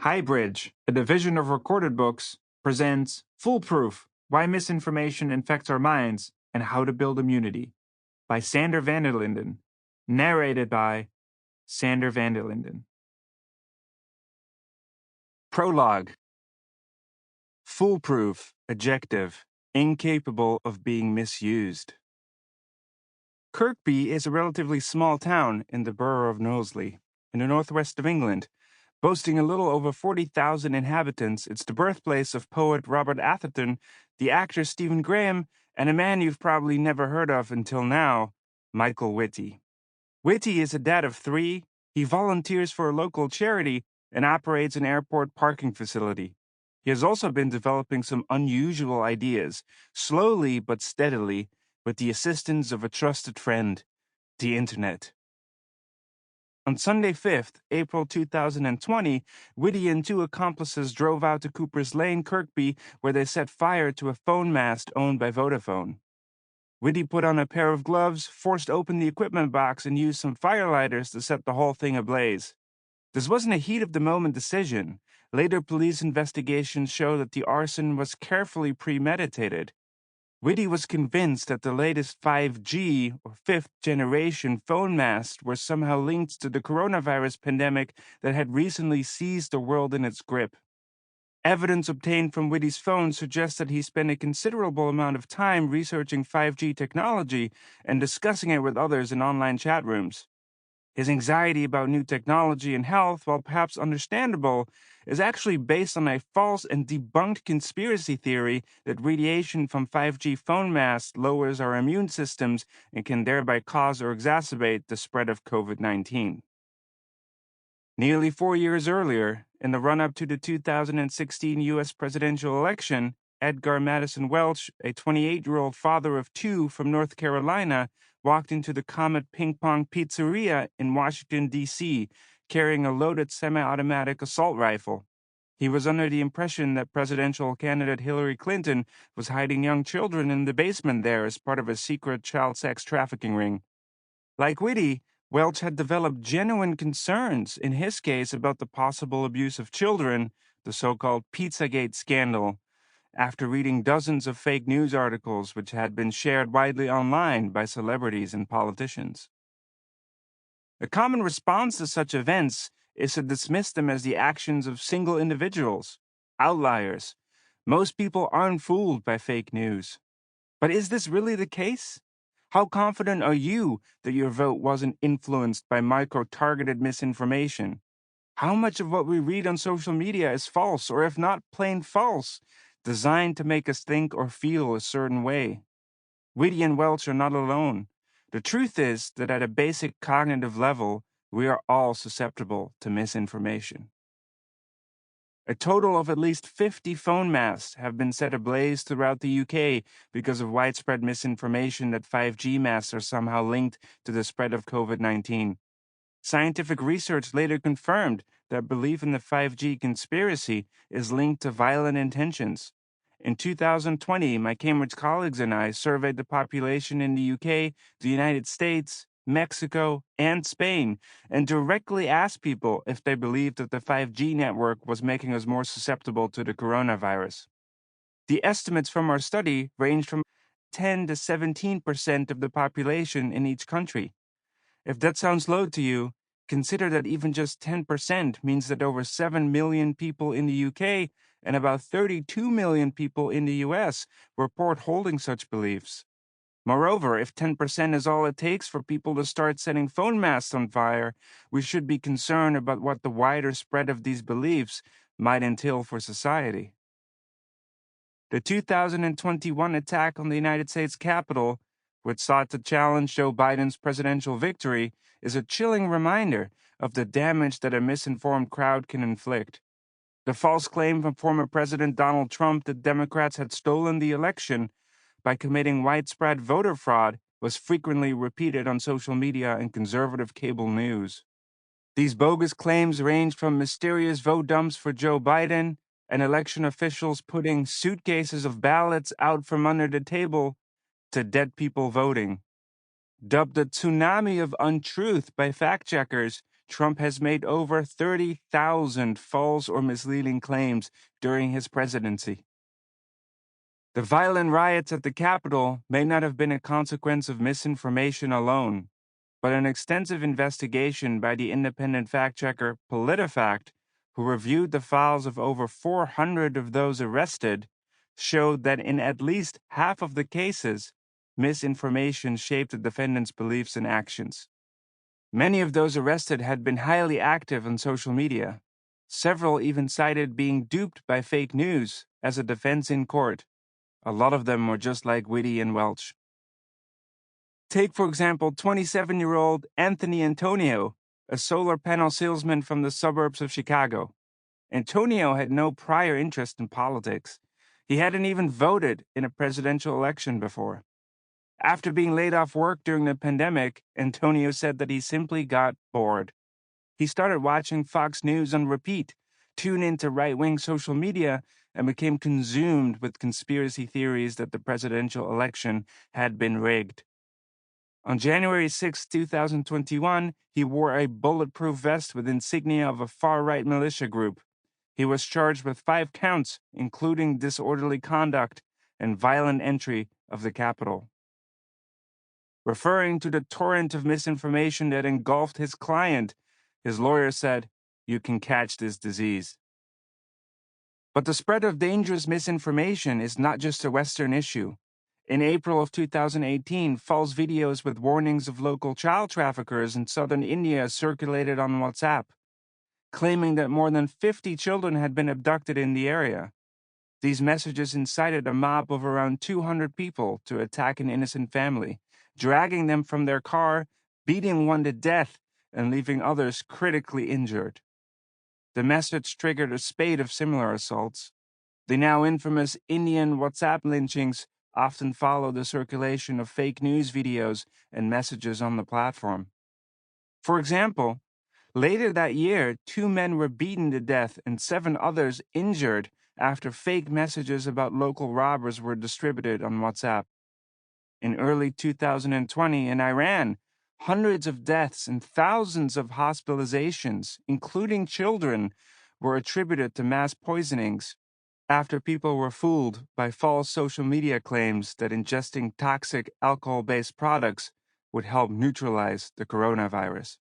Highbridge, a division of Recorded Books, presents Foolproof, Why Misinformation Infects Our Minds and How to Build Immunity by Sander van der Linden. Narrated by Sander van der Linden. Prologue. Foolproof, adjective, incapable of being misused. Kirkby is a relatively small town in the borough of Knowsley, in the northwest of England. Boasting a little over 40,000 inhabitants, it's the birthplace of poet Robert Atherton, the actor Stephen Graham, and a man you've probably never heard of until now, Michael Whitty. Whitty is a dad of 3. He volunteers for a local charity and operates an airport parking facility. He has also been developing some unusual ideas, slowly but steadily, with the assistance of a trusted friend, the Internet. On Sunday 5th, April 2020, Whitty and 2 accomplices drove out to Cooper's Lane, Kirkby, where they set fire to a phone mast owned by Vodafone. Whitty put on a pair of gloves, forced open the equipment box, and used some firelighters to set the whole thing ablaze. This wasn't a heat-of-the-moment decision. Later police investigations show that the arson was carefully premeditated. Whitty was convinced that the latest 5G, or fifth-generation phone masts, were somehow linked to the coronavirus pandemic that had recently seized the world in its grip. Evidence obtained from Whitty's phone suggests that he spent a considerable amount of time researching 5G technology and discussing it with others in online chat rooms. His anxiety about new technology and health, while perhaps understandable, is actually based on a false and debunked conspiracy theory that radiation from 5G phone masts lowers our immune systems and can thereby cause or exacerbate the spread of COVID-19. Nearly 4 years earlier, in the run-up to the 2016 U.S. presidential election, Edgar Madison Welch, a 28-year-old father of 2 from North Carolina, walked into the Comet Ping Pong Pizzeria in Washington, D.C., carrying a loaded semi-automatic assault rifle. He was under the impression that presidential candidate Hillary Clinton was hiding young children in the basement there as part of a secret child sex trafficking ring. Like Whitty, Welch had developed genuine concerns, in his case, about the possible abuse of children, the so-called Pizzagate scandal, after reading dozens of fake news articles which had been shared widely online by celebrities and politicians. A common response to such events is to dismiss them as the actions of single individuals, outliers. Most people aren't fooled by fake news. But is this really the case? How confident are you that your vote wasn't influenced by micro-targeted misinformation? How much of what we read on social media is false, or if not plain false, designed to make us think or feel a certain way? Whitty and Welch are not alone. The truth is that at a basic cognitive level, we are all susceptible to misinformation. A total of at least 50 phone masts have been set ablaze throughout the UK because of widespread misinformation that 5G masts are somehow linked to the spread of COVID-19. Scientific research later confirmed that belief in the 5G conspiracy is linked to violent intentions. In 2020, my Cambridge colleagues and I surveyed the population in the UK, the United States, Mexico, and Spain, and directly asked people if they believed that the 5G network was making us more susceptible to the coronavirus. The estimates from our study ranged from 10 to 17% of the population in each country. If that sounds low to you, consider that even just 10% means that over 7 million people in the UK and about 32 million people in the US report holding such beliefs. Moreover, if 10% is all it takes for people to start setting phone masts on fire, we should be concerned about what the wider spread of these beliefs might entail for society. The 2021 attack on the United States Capitol, which sought to challenge Joe Biden's presidential victory, is a chilling reminder of the damage that a misinformed crowd can inflict. The false claim from former President Donald Trump that Democrats had stolen the election by committing widespread voter fraud was frequently repeated on social media and conservative cable news. These bogus claims range from mysterious vote dumps for Joe Biden and election officials putting suitcases of ballots out from under the table to dead people voting. Dubbed a tsunami of untruth by fact-checkers, Trump has made over 30,000 false or misleading claims during his presidency. The violent riots at the Capitol may not have been a consequence of misinformation alone, but an extensive investigation by the independent fact-checker PolitiFact, who reviewed the files of over 400 of those arrested, showed that in at least half of the cases, misinformation shaped the defendants' beliefs and actions. Many of those arrested had been highly active on social media. Several even cited being duped by fake news as a defense in court. A lot of them were just like Whitty and Welch. Take, for example, 27-year-old Anthony Antonio, a solar panel salesman from the suburbs of Chicago. Antonio had no prior interest in politics. He hadn't even voted in a presidential election before. After being laid off work during the pandemic, Antonio said that he simply got bored. He started watching Fox News on repeat, tuned into right-wing social media, and became consumed with conspiracy theories that the presidential election had been rigged. On January 6, 2021, he wore a bulletproof vest with insignia of a far-right militia group. He was charged with 5 counts, including disorderly conduct and violent entry of the Capitol. Referring to the torrent of misinformation that engulfed his client, his lawyer said, "You can catch this disease." But the spread of dangerous misinformation is not just a Western issue. In April of 2018, false videos with warnings of local child traffickers in southern India circulated on WhatsApp, claiming that more than 50 children had been abducted in the area. These messages incited a mob of around 200 people to attack an innocent family, dragging them from their car, beating one to death, and leaving others critically injured. The message triggered a spate of similar assaults. The now infamous Indian WhatsApp lynchings often follow the circulation of fake news videos and messages on the platform. For example, later that year, 2 men were beaten to death and 7 others injured after fake messages about local robbers were distributed on WhatsApp. In early 2020 in Iran, hundreds of deaths and thousands of hospitalizations, including children, were attributed to mass poisonings after people were fooled by false social media claims that ingesting toxic alcohol-based products would help neutralize the coronavirus.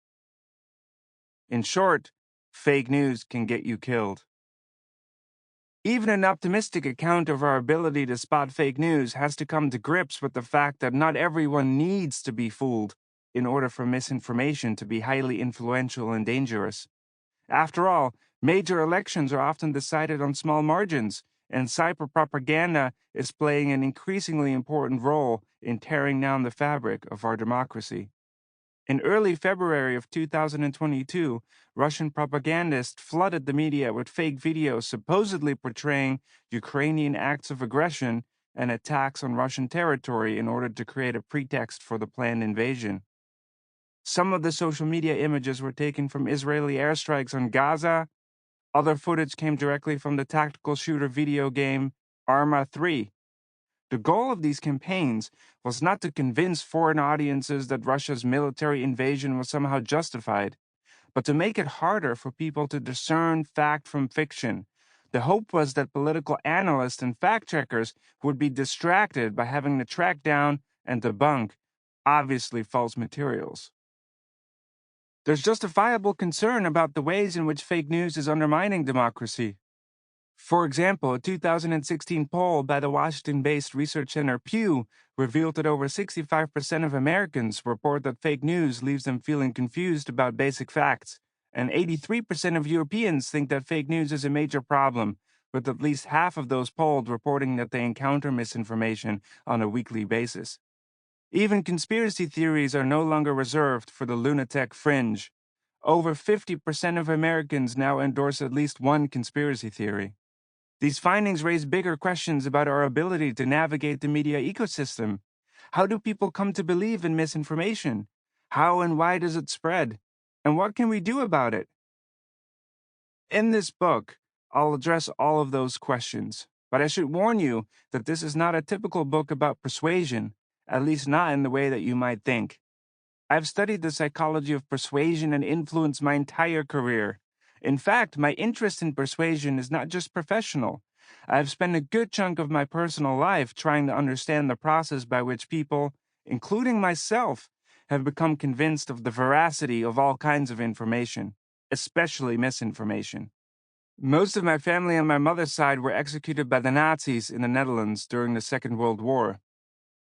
In short, fake news can get you killed. Even an optimistic account of our ability to spot fake news has to come to grips with the fact that not everyone needs to be fooled in order for misinformation to be highly influential and dangerous. After all, major elections are often decided on small margins, and cyber propaganda is playing an increasingly important role in tearing down the fabric of our democracy. In early February of 2022, Russian propagandists flooded the media with fake videos supposedly portraying Ukrainian acts of aggression and attacks on Russian territory in order to create a pretext for the planned invasion. Some of the social media images were taken from Israeli airstrikes on Gaza. Other footage came directly from the tactical shooter video game Arma 3. The goal of these campaigns was not to convince foreign audiences that Russia's military invasion was somehow justified, but to make it harder for people to discern fact from fiction. The hope was that political analysts and fact-checkers would be distracted by having to track down and debunk obviously false materials. There's justifiable concern about the ways in which fake news is undermining democracy. For example, a 2016 poll by the Washington-based research center Pew revealed that over 65% of Americans report that fake news leaves them feeling confused about basic facts, and 83% of Europeans think that fake news is a major problem, with at least half of those polled reporting that they encounter misinformation on a weekly basis. Even conspiracy theories are no longer reserved for the lunatic fringe. Over 50% of Americans now endorse at least one conspiracy theory. These findings raise bigger questions about our ability to navigate the media ecosystem. How do people come to believe in misinformation? How and why does it spread? And what can we do about it? In this book, I'll address all of those questions, but I should warn you that this is not a typical book about persuasion, at least not in the way that you might think. I've studied the psychology of persuasion and influence my entire career. In fact, my interest in persuasion is not just professional. I've spent a good chunk of my personal life trying to understand the process by which people, including myself, have become convinced of the veracity of all kinds of information, especially misinformation. Most of my family on my mother's side were executed by the Nazis in the Netherlands during the Second World War.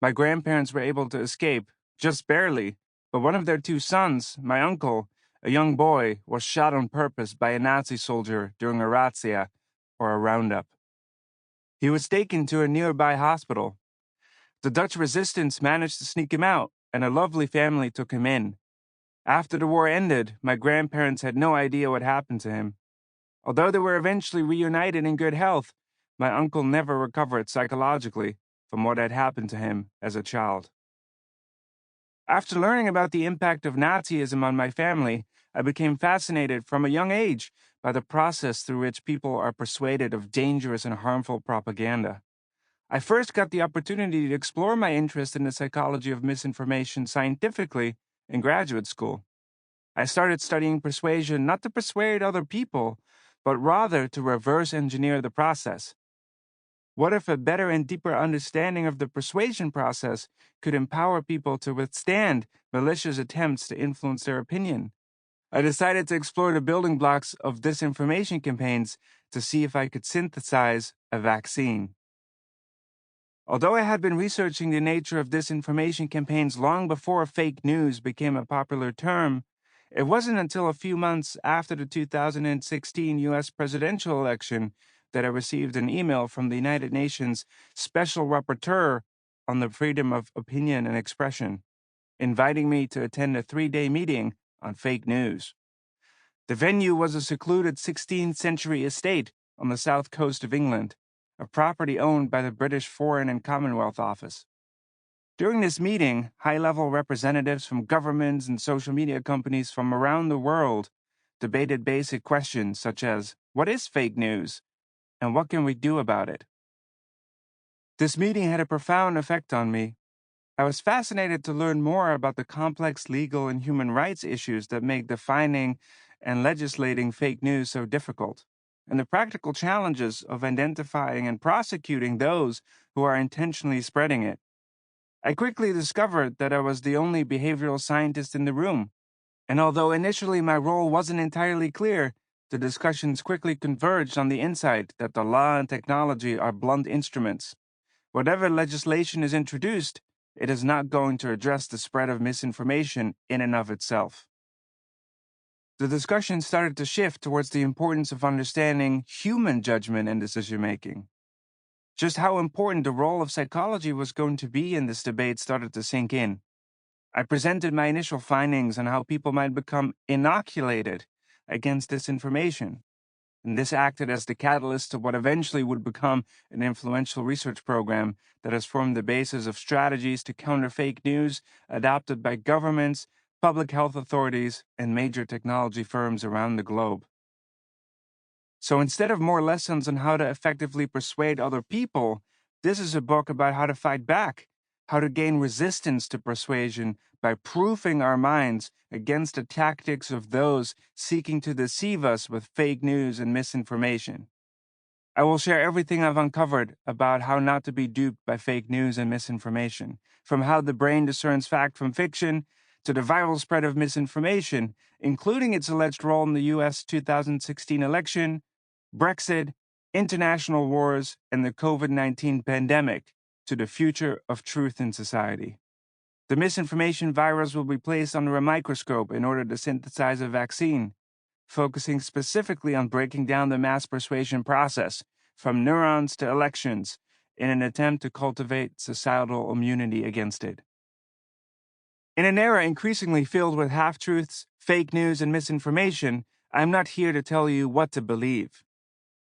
My grandparents were able to escape, just barely, but one of their two sons, my uncle, a young boy, was shot on purpose by a Nazi soldier during a razzia, or a roundup. He was taken to a nearby hospital. The Dutch resistance managed to sneak him out, and a lovely family took him in. After the war ended, my grandparents had no idea what happened to him. Although they were eventually reunited in good health, my uncle never recovered psychologically from what had happened to him as a child. After learning about the impact of Nazism on my family, I became fascinated from a young age by the process through which people are persuaded of dangerous and harmful propaganda. I first got the opportunity to explore my interest in the psychology of misinformation scientifically in graduate school. I started studying persuasion not to persuade other people, but rather to reverse engineer the process. What if a better and deeper understanding of the persuasion process could empower people to withstand malicious attempts to influence their opinion? I decided to explore the building blocks of disinformation campaigns to see if I could synthesize a vaccine. Although I had been researching the nature of disinformation campaigns long before fake news became a popular term, it wasn't until a few months after the 2016 U.S. presidential election that I received an email from the United Nations Special Rapporteur on the Freedom of Opinion and Expression, inviting me to attend a 3-day meeting on fake news. The venue was a secluded 16th century estate on the south coast of England, a property owned by the British Foreign and Commonwealth Office. During this meeting, high-level representatives from governments and social media companies from around the world debated basic questions such as, what is fake news, and what can we do about it? This meeting had a profound effect on me. I was fascinated to learn more about the complex legal and human rights issues that make defining and legislating fake news so difficult, and the practical challenges of identifying and prosecuting those who are intentionally spreading it. I quickly discovered that I was the only behavioral scientist in the room, and although initially my role wasn't entirely clear, the discussions quickly converged on the insight that the law and technology are blunt instruments. Whatever legislation is introduced, it is not going to address the spread of misinformation in and of itself. The discussion started to shift towards the importance of understanding human judgment and decision-making. Just how important the role of psychology was going to be in this debate started to sink in. I presented my initial findings on how people might become inoculated against disinformation, and this acted as the catalyst to what eventually would become an influential research program that has formed the basis of strategies to counter fake news adopted by governments, public health authorities, and major technology firms around the globe. So instead of more lessons on how to effectively persuade other people, this is a book about how to fight back, how to gain resistance to persuasion by proofing our minds against the tactics of those seeking to deceive us with fake news and misinformation. I will share everything I've uncovered about how not to be duped by fake news and misinformation, from how the brain discerns fact from fiction to the viral spread of misinformation, including its alleged role in the U.S. 2016 election, Brexit, international wars, and the COVID-19 pandemic, to the future of truth in society. The misinformation virus will be placed under a microscope in order to synthesize a vaccine, focusing specifically on breaking down the mass persuasion process, from neurons to elections, in an attempt to cultivate societal immunity against it. In an era increasingly filled with half-truths, fake news, and misinformation, I'm not here to tell you what to believe.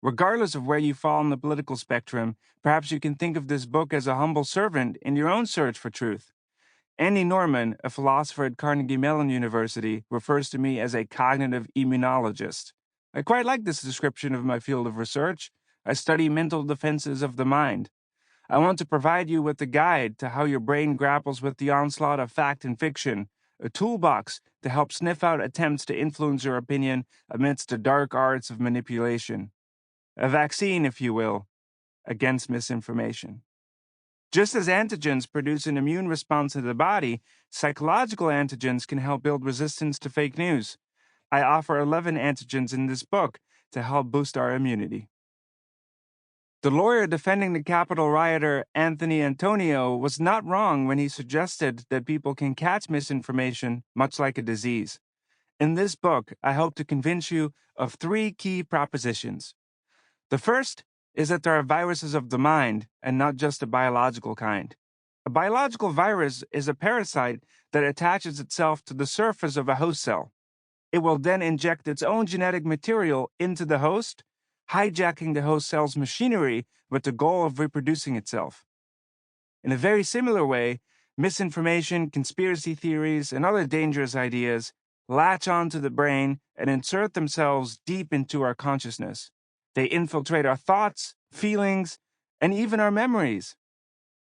Regardless of where you fall on the political spectrum, perhaps you can think of this book as a humble servant in your own search for truth. Andy Norman, a philosopher at Carnegie Mellon University, refers to me as a cognitive immunologist. I quite like this description of my field of research. I study mental defenses of the mind. I want to provide you with a guide to how your brain grapples with the onslaught of fact and fiction, a toolbox to help sniff out attempts to influence your opinion amidst the dark arts of manipulation. A vaccine, if you will, against misinformation. Just as antigens produce an immune response in the body, psychological antigens can help build resistance to fake news. I offer 11 antigens in this book to help boost our immunity. The lawyer defending the Capitol rioter Anthony Antonio was not wrong when he suggested that people can catch misinformation much like a disease. In this book, I hope to convince you of 3 key propositions. The first is that there are viruses of the mind and not just a biological kind. A biological virus is a parasite that attaches itself to the surface of a host cell. It will then inject its own genetic material into the host, hijacking the host cell's machinery with the goal of reproducing itself. In a very similar way, misinformation, conspiracy theories, and other dangerous ideas latch onto the brain and insert themselves deep into our consciousness. They infiltrate our thoughts, feelings, and even our memories.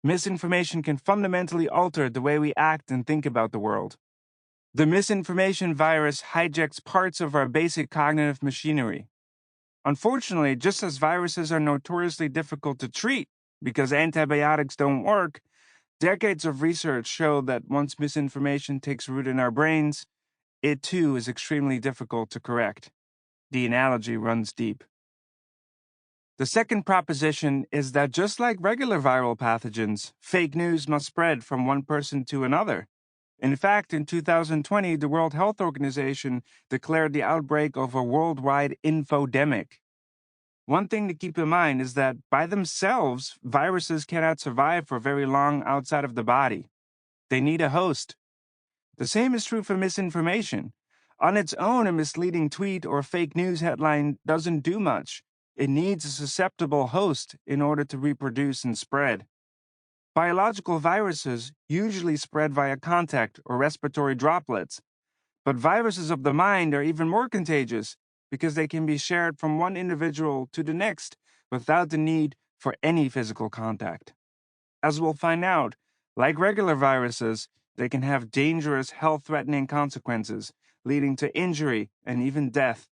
Misinformation can fundamentally alter the way we act and think about the world. The misinformation virus hijacks parts of our basic cognitive machinery. Unfortunately, just as viruses are notoriously difficult to treat because antibiotics don't work, decades of research show that once misinformation takes root in our brains, it too is extremely difficult to correct. The analogy runs deep. The second proposition is that just like regular viral pathogens, fake news must spread from one person to another. In fact, in 2020, the World Health Organization declared the outbreak of a worldwide infodemic. One thing to keep in mind is that by themselves, viruses cannot survive for very long outside of the body. They need a host. The same is true for misinformation. On its own, a misleading tweet or fake news headline doesn't do much. It needs a susceptible host in order to reproduce and spread. Biological viruses usually spread via contact or respiratory droplets, but viruses of the mind are even more contagious because they can be shared from one individual to the next without the need for any physical contact. As we'll find out, like regular viruses, they can have dangerous health-threatening consequences, leading to injury and even death.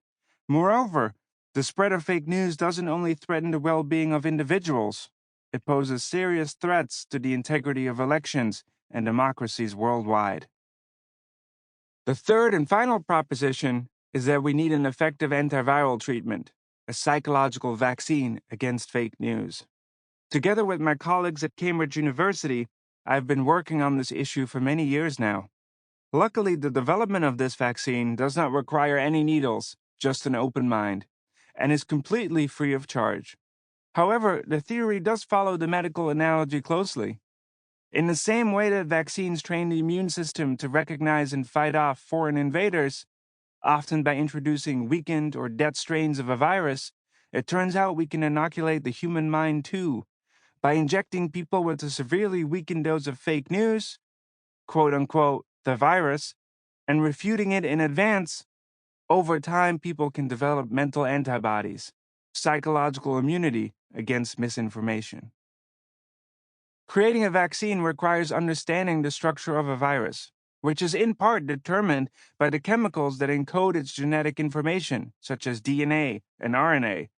Moreover, the spread of fake news doesn't only threaten the well-being of individuals, it poses serious threats to the integrity of elections and democracies worldwide. The third and final proposition is that we need an effective antiviral treatment, a psychological vaccine against fake news. Together with my colleagues at Cambridge University, I've been working on this issue for many years now. Luckily, the development of this vaccine does not require any needles, just an open mind, and is completely free of charge. However, the theory does follow the medical analogy closely. In the same way that vaccines train the immune system to recognize and fight off foreign invaders, often by introducing weakened or dead strains of a virus, it turns out we can inoculate the human mind too, by injecting people with a severely weakened dose of fake news, quote-unquote, the virus, and refuting it in advance. Over time, people can develop mental antibodies, psychological immunity against misinformation. Creating a vaccine requires understanding the structure of a virus, which is in part determined by the chemicals that encode its genetic information, such as DNA and RNA.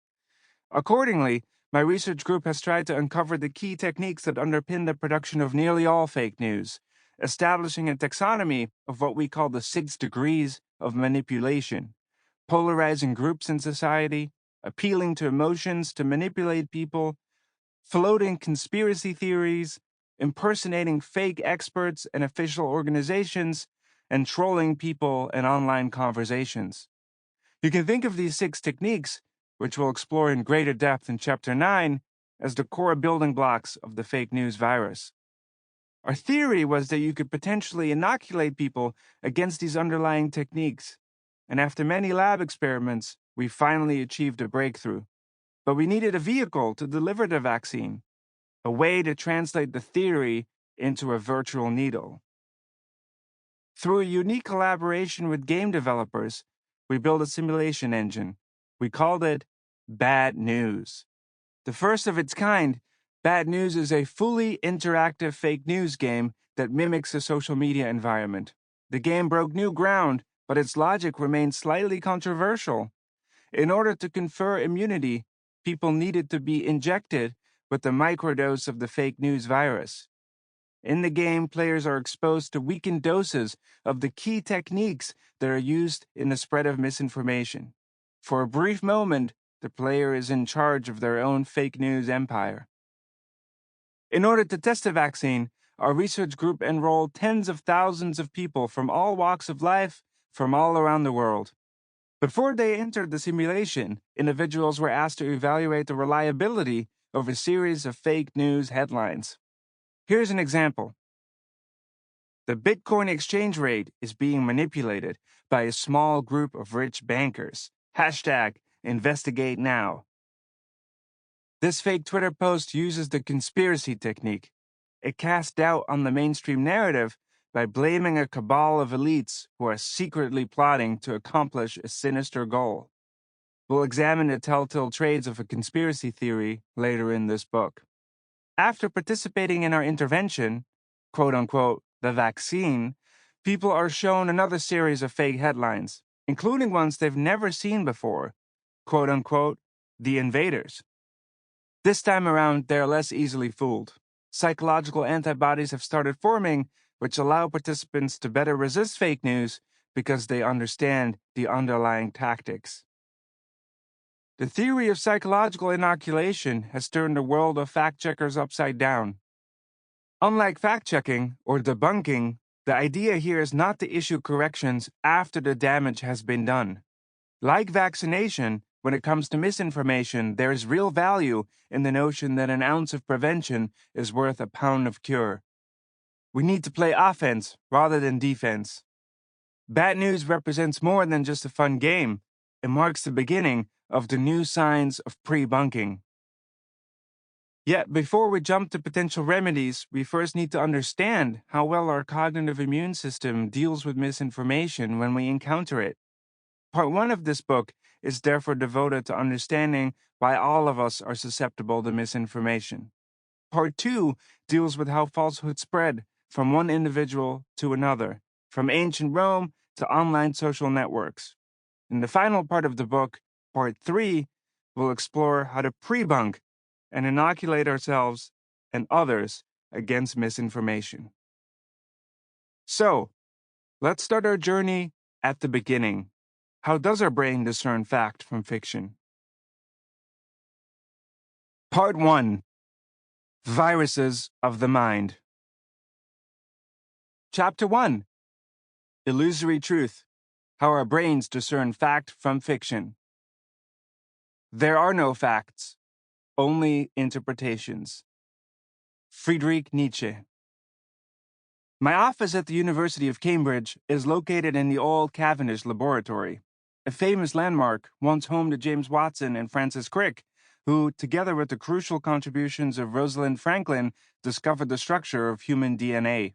Accordingly, my research group has tried to uncover the key techniques that underpin the production of nearly all fake news, establishing a taxonomy of what we call the 6 degrees of manipulation, polarizing groups in society, appealing to emotions to manipulate people, floating conspiracy theories, impersonating fake experts and official organizations, and trolling people in online conversations. You can think of these 6 techniques, which we'll explore in greater depth in Chapter 9, as the core building blocks of the fake news virus. Our theory was that you could potentially inoculate people against these underlying techniques, and after many lab experiments, we finally achieved a breakthrough. But we needed a vehicle to deliver the vaccine, a way to translate the theory into a virtual needle. Through a unique collaboration with game developers, we built a simulation engine. We called it Bad News. The first of its kind, Bad News is a fully interactive fake news game that mimics a social media environment. The game broke new ground, but its logic remained slightly controversial. In order to confer immunity, people needed to be injected with the microdose of the fake news virus. In the game, players are exposed to weakened doses of the key techniques that are used in the spread of misinformation. For a brief moment, the player is in charge of their own fake news empire. In order to test the vaccine, our research group enrolled tens of thousands of people from all walks of life from all around the world. Before they entered the simulation, individuals were asked to evaluate the reliability of a series of fake news headlines. Here's an example. The Bitcoin exchange rate is being manipulated by a small group of rich bankers. Hashtag investigate now. This fake Twitter post uses the conspiracy technique. It casts doubt on the mainstream narrative by blaming a cabal of elites who are secretly plotting to accomplish a sinister goal. We'll examine the telltale traits of a conspiracy theory later in this book. After participating in our intervention, quote unquote, the vaccine, people are shown another series of fake headlines, including ones they've never seen before, quote unquote, the invaders. This time around, they're less easily fooled. Psychological antibodies have started forming, which allow participants to better resist fake news because they understand the underlying tactics. The theory of psychological inoculation has turned the world of fact-checkers upside down. Unlike fact-checking or debunking, the idea here is not to issue corrections after the damage has been done. Like vaccination, when it comes to misinformation, there is real value in the notion that an ounce of prevention is worth a pound of cure. We need to play offense rather than defense. Bad news represents more than just a fun game. It marks the beginning of the new signs of pre-bunking. Yet, before we jump to potential remedies, we first need to understand how well our cognitive immune system deals with misinformation when we encounter it. Part 1 of this book is therefore devoted to understanding why all of us are susceptible to misinformation. Part 2 deals with how falsehood spread from one individual to another, from ancient Rome to online social networks. In the final part of the book, Part 3, we'll explore how to pre-bunk and inoculate ourselves and others against misinformation. So, let's start our journey at the beginning. How does our brain discern fact from fiction? Part 1. Viruses of the Mind. Chapter 1. Illusory Truth. How our brains discern fact from fiction. There are no facts, only interpretations. Friedrich Nietzsche. My office at the University of Cambridge is located in the old Cavendish Laboratory, a famous landmark once home to James Watson and Francis Crick, who, together with the crucial contributions of Rosalind Franklin, discovered the structure of human DNA.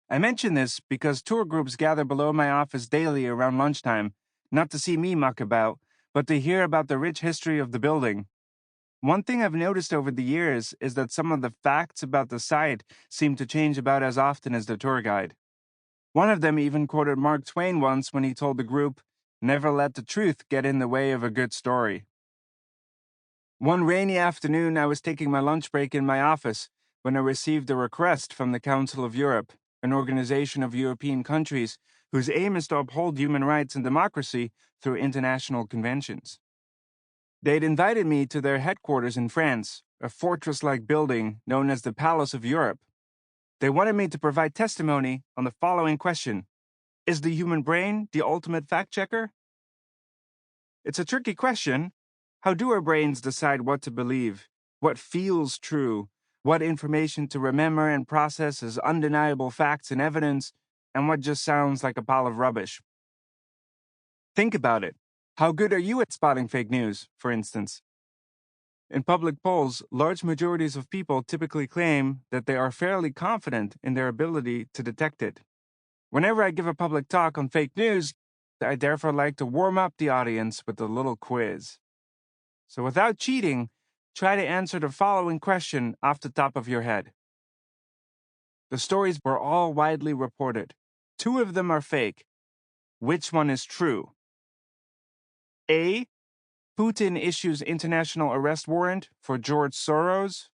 I mention this because tour groups gather below my office daily around lunchtime, not to see me muck about, but to hear about the rich history of the building. One thing I've noticed over the years is that some of the facts about the site seem to change about as often as the tour guide. One of them even quoted Mark Twain once when he told the group, "Never let the truth get in the way of a good story." One rainy afternoon, I was taking my lunch break in my office when I received a request from the Council of Europe, an organization of European countries whose aim is to uphold human rights and democracy through international conventions. They'd invited me to their headquarters in France, a fortress-like building known as the Palace of Europe. They wanted me to provide testimony on the following question: is the human brain the ultimate fact-checker? It's a tricky question. How do our brains decide what to believe, what feels true, what information to remember and process as undeniable facts and evidence, and what just sounds like a pile of rubbish? Think about it. How good are you at spotting fake news, for instance? In public polls, large majorities of people typically claim that they are fairly confident in their ability to detect it. Whenever I give a public talk on fake news, I therefore like to warm up the audience with a little quiz. So without cheating, try to answer the following question off the top of your head. The stories were all widely reported. Two of them are fake. Which one is true? A. Putin issues international arrest warrant for George Soros.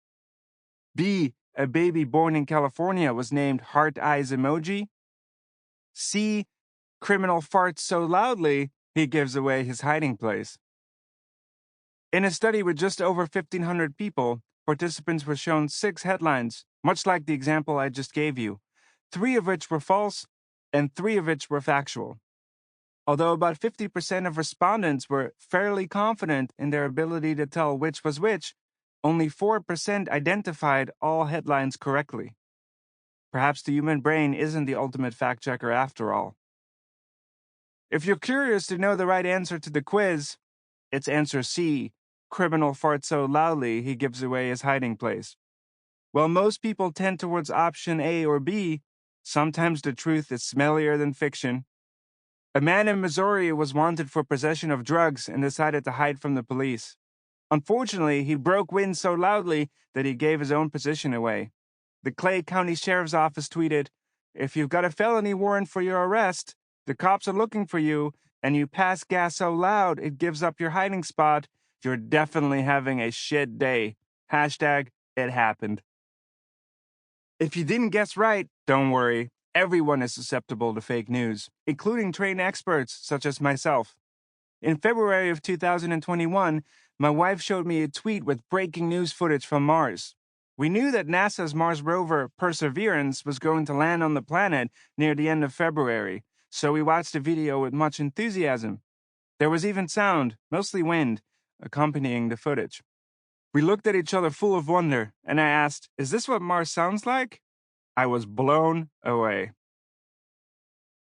B. A baby born in California was named heart eyes emoji. C. Criminal farts so loudly he gives away his hiding place. In a study with just over 1,500 people, participants were shown 6 headlines, much like the example I just gave you, 3 of which were false and 3 of which were factual. Although about 50% of respondents were fairly confident in their ability to tell which was which, only 4% identified all headlines correctly. Perhaps the human brain isn't the ultimate fact checker after all. If you're curious to know the right answer to the quiz, it's answer C. Criminal farts so loudly he gives away his hiding place. While most people tend towards option A or B, sometimes the truth is smellier than fiction. A man in Missouri was wanted for possession of drugs and decided to hide from the police. Unfortunately, he broke wind so loudly that he gave his own position away. The Clay County Sheriff's Office tweeted, "If you've got a felony warrant for your arrest, the cops are looking for you, and you pass gas so loud it gives up your hiding spot, you're definitely having a shit day. Hashtag it happened." If you didn't guess right, don't worry. Everyone is susceptible to fake news, including trained experts such as myself. In February of 2021, my wife showed me a tweet with breaking news footage from Mars. We knew that NASA's Mars rover Perseverance was going to land on the planet near the end of February, so we watched the video with much enthusiasm. There was even sound, mostly wind, accompanying the footage. We looked at each other full of wonder, and I asked, "Is this what Mars sounds like?" I was blown away.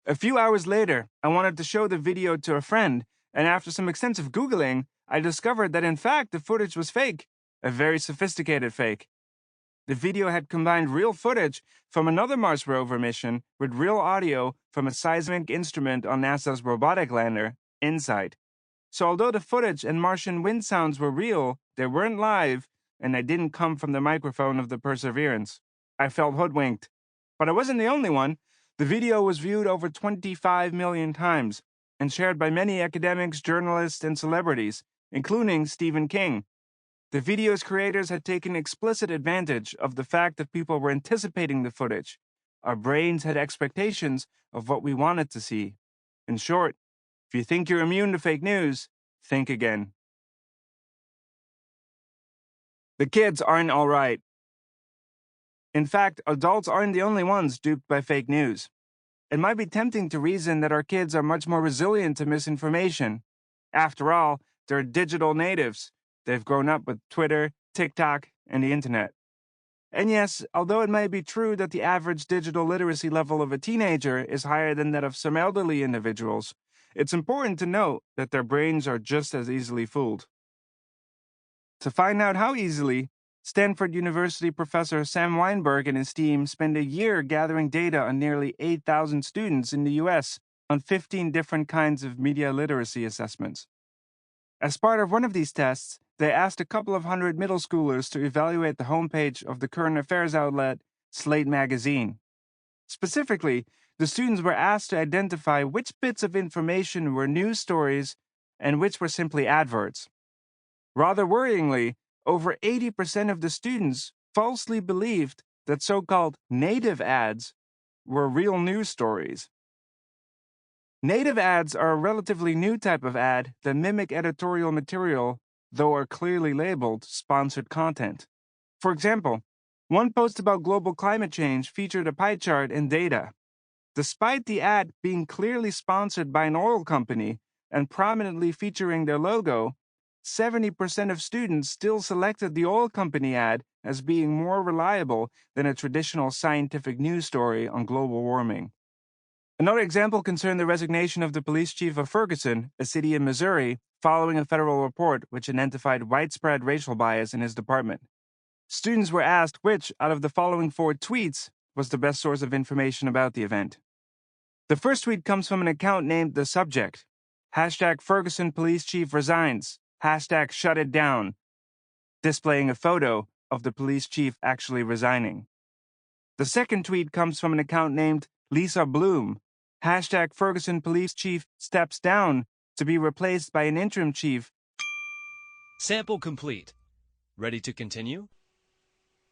A few hours later, I wanted to show the video to a friend, and after some extensive Googling, I discovered that in fact the footage was fake, a very sophisticated fake. The video had combined real footage from another Mars rover mission with real audio from a seismic instrument on NASA's robotic lander, InSight. So although the footage and Martian wind sounds were real, they weren't live, and they didn't come from the microphone of the Perseverance. I felt hoodwinked. But I wasn't the only one. The video was viewed over 25 million times and shared by many academics, journalists, and celebrities, including Stephen King. The video's creators had taken explicit advantage of the fact that people were anticipating the footage. Our brains had expectations of what we wanted to see. In short, if you think you're immune to fake news, think again. The kids aren't all right. In fact, adults aren't the only ones duped by fake news. It might be tempting to reason that our kids are much more resilient to misinformation. After all, they're digital natives. They've grown up with Twitter, TikTok, and the internet. And yes, although it may be true that the average digital literacy level of a teenager is higher than that of some elderly individuals, it's important to note that their brains are just as easily fooled. To find out how easily, Stanford University professor Sam Weinberg and his team spent a year gathering data on nearly 8,000 students in the U.S. on 15 different kinds of media literacy assessments. As part of one of these tests, they asked a couple of hundred middle schoolers to evaluate the homepage of the current affairs outlet Slate magazine. Specifically, the students were asked to identify which bits of information were news stories and which were simply adverts. Rather worryingly, over 80% of the students falsely believed that so-called native ads were real news stories. Native ads are a relatively new type of ad that mimic editorial material, though are clearly labeled sponsored content. For example, one post about global climate change featured a pie chart and data. Despite the ad being clearly sponsored by an oil company and prominently featuring their logo, 70% of students still selected the oil company ad as being more reliable than a traditional scientific news story on global warming. Another example concerned the resignation of the police chief of Ferguson, a city in Missouri, following a federal report which identified widespread racial bias in his department. Students were asked which, out of the following 4 tweets, was the best source of information about the event. The first tweet comes from an account named The Subject. Hashtag Ferguson police chief resigns. Hashtag shut it down, displaying a photo of the police chief actually resigning. The second tweet comes from an account named Lisa Bloom. Hashtag Ferguson police chief steps down to be replaced by an interim chief. Sample complete. Ready to continue?